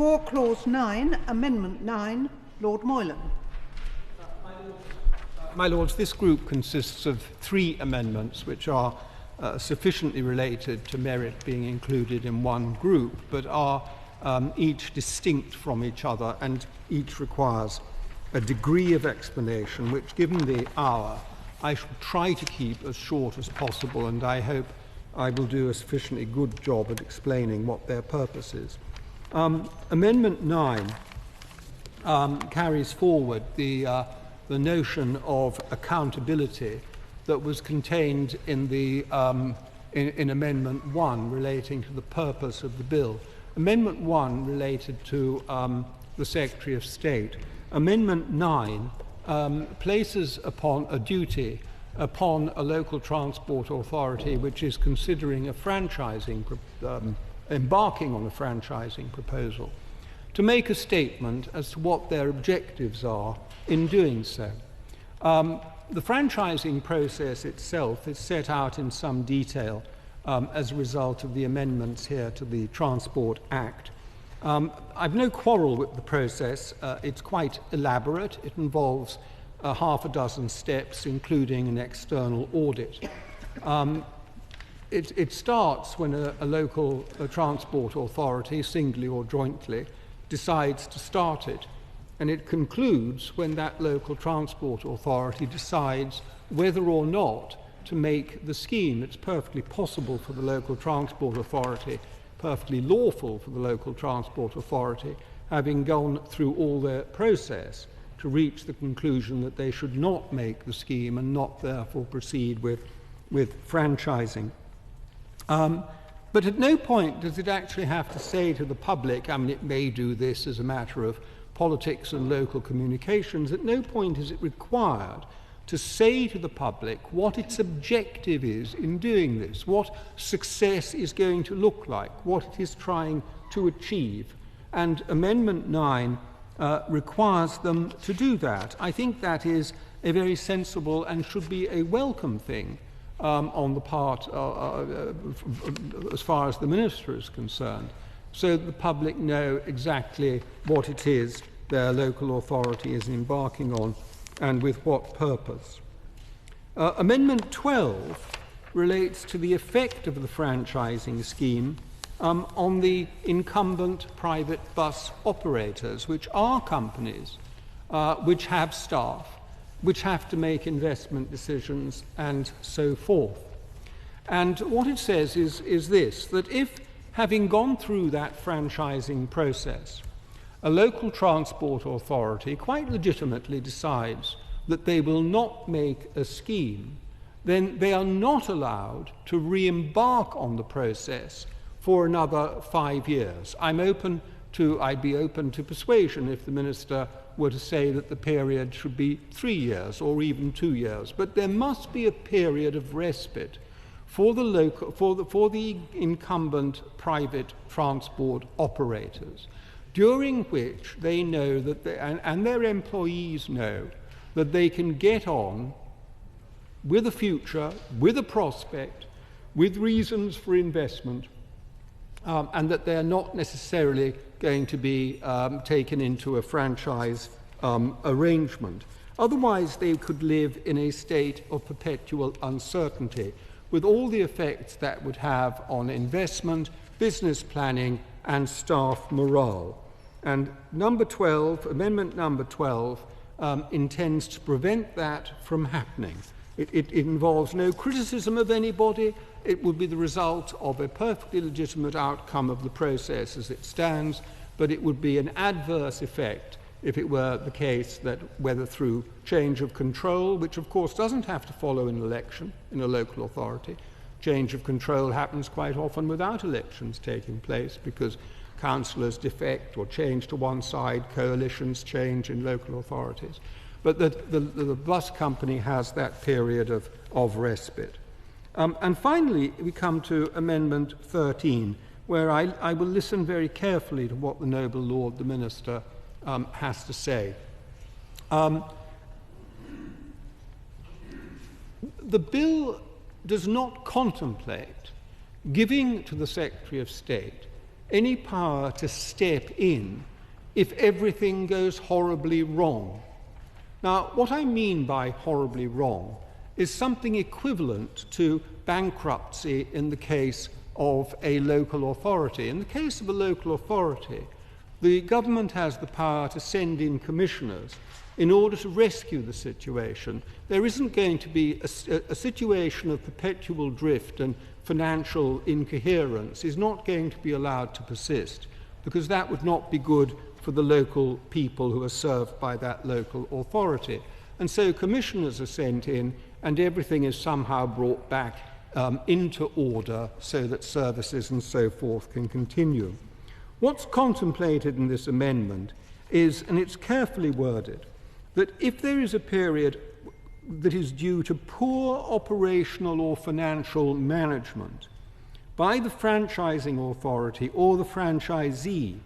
For Clause 9, Amendment 9, Lord Moylan. My Lords, this group consists of 3 amendments which are sufficiently related to merit being included in one group, but are each distinct from each other, and each requires a degree of explanation which, given the hour, I shall try to keep as short as possible, and I hope I will do a sufficiently good job at explaining what their purpose is. Amendment 9 carries forward the notion of accountability that was contained in the in Amendment 1 relating to the purpose of the bill. Amendment 1 related to the Secretary of State. Amendment 9 places upon a duty upon a local transport authority which is considering a franchising, embarking on a franchising proposal, to make a statement as to what their objectives are in doing so. The franchising process itself is set out in some detail as a result of the amendments here to the Transport Act. I've no quarrel with the process. It's quite elaborate. It involves half a dozen steps, including an external audit. It starts when a local transport authority, singly or jointly, decides to start it. And it concludes when that local transport authority decides whether or not to make the scheme. It's perfectly possible for the local transport authority, perfectly lawful for the local transport authority, having gone through all their process, to reach the conclusion that they should not make the scheme and not therefore proceed with franchising. But at no point does it actually have to say to the public, I mean, it may do this as a matter of politics and local communications, at no point is it required to say to the public what its objective is in doing this, what success is going to look like, what it is trying to achieve. And Amendment 9 requires them to do that. I think that is a very sensible and should be a welcome thing on the part, as far as the Minister is concerned, so that the public know exactly what it is their local authority is embarking on and with what purpose. Amendment 12 relates to the effect of the franchising scheme on the incumbent private bus operators, which are companies which have staff, which have to make investment decisions, and so forth. And what it says is this, that if, having gone through that franchising process, a local transport authority quite legitimately decides that they will not make a scheme, then they are not allowed to re-embark on the process for another 5 years. I'd be open to persuasion if the Minister were to say that the period should be 3 years or even 2 years. But there must be a period of respite for the incumbent private transport operators, during which they know that and their employees know that they can get on with a future, with a prospect, with reasons for investment, and that they are not necessarily going to be taken into a franchise arrangement. Otherwise, they could live in a state of perpetual uncertainty, with all the effects that would have on investment, business planning, and staff morale. And Amendment number 12, intends to prevent that from happening. It involves no criticism of anybody. It would be the result of a perfectly legitimate outcome of the process as it stands, but it would be an adverse effect if it were the case that, whether through change of control, which of course doesn't have to follow an election in a local authority, change of control happens quite often without elections taking place because councillors defect or change to one side, coalitions change in local authorities. But the bus company has that period of respite. And finally, we come to Amendment 13, where I will listen very carefully to what the noble Lord, the Minister, has to say. The bill does not contemplate giving to the Secretary of State any power to step in if everything goes horribly wrong. Now, what I mean by horribly wrong is something equivalent to bankruptcy in the case of a local authority. In the case of a local authority, the government has the power to send in commissioners in order to rescue the situation. There isn't going to be a situation of perpetual drift, and financial incoherence is not going to be allowed to persist, because that would not be good for the local people who are served by that local authority. And so commissioners are sent in, and everything is somehow brought back into order so that services and so forth can continue. What's contemplated in this amendment is, and it's carefully worded, that if there is a period that is due to poor operational or financial management by the franchising authority or the franchisee,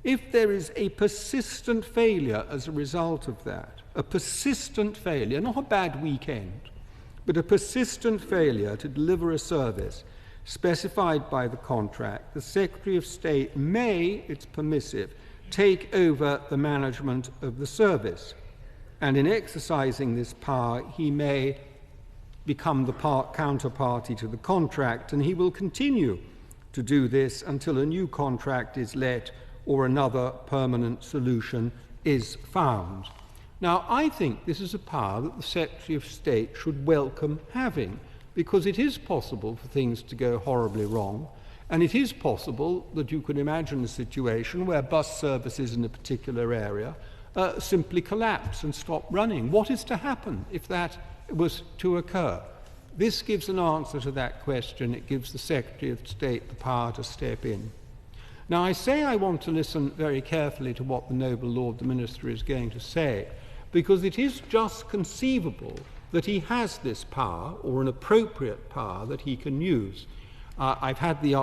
if there is a persistent failure as a result of that, a persistent failure, not a bad weekend, but a persistent failure to deliver a service specified by the contract, the Secretary of State may, it's permissive, take over the management of the service. And in exercising this power, he may become the counterparty to the contract, and he will continue to do this until a new contract is let or another permanent solution is found. Now, I think this is a power that the Secretary of State should welcome having, because it is possible for things to go horribly wrong, and it is possible that you could imagine a situation where bus services in a particular area simply collapse and stop running. What is to happen if that was to occur? This gives an answer to that question. It gives the Secretary of State the power to step in. Now, I say I want to listen very carefully to what the noble Lord the Minister is going to say, because it is just conceivable that he has this power, or an appropriate power, that he can use. I've had the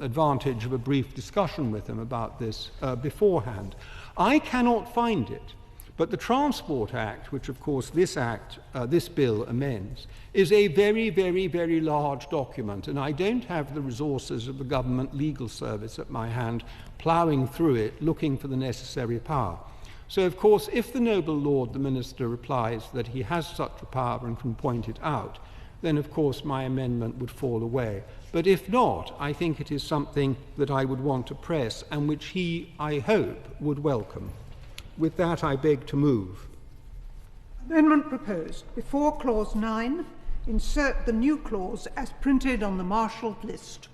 advantage of a brief discussion with him about this beforehand. I cannot find it, but the Transport Act, which of course this bill amends, is a very, very, very large document, and I don't have the resources of the government legal service at my hand ploughing through it, looking for the necessary power. So, of course, if the noble Lord the Minister replies that he has such a power and can point it out, then of course my amendment would fall away. But if not, I think it is something that I would want to press and which he, I hope, would welcome. With that, I beg to move. Amendment proposed. Before Clause 9, insert the new clause as printed on the marshalled list.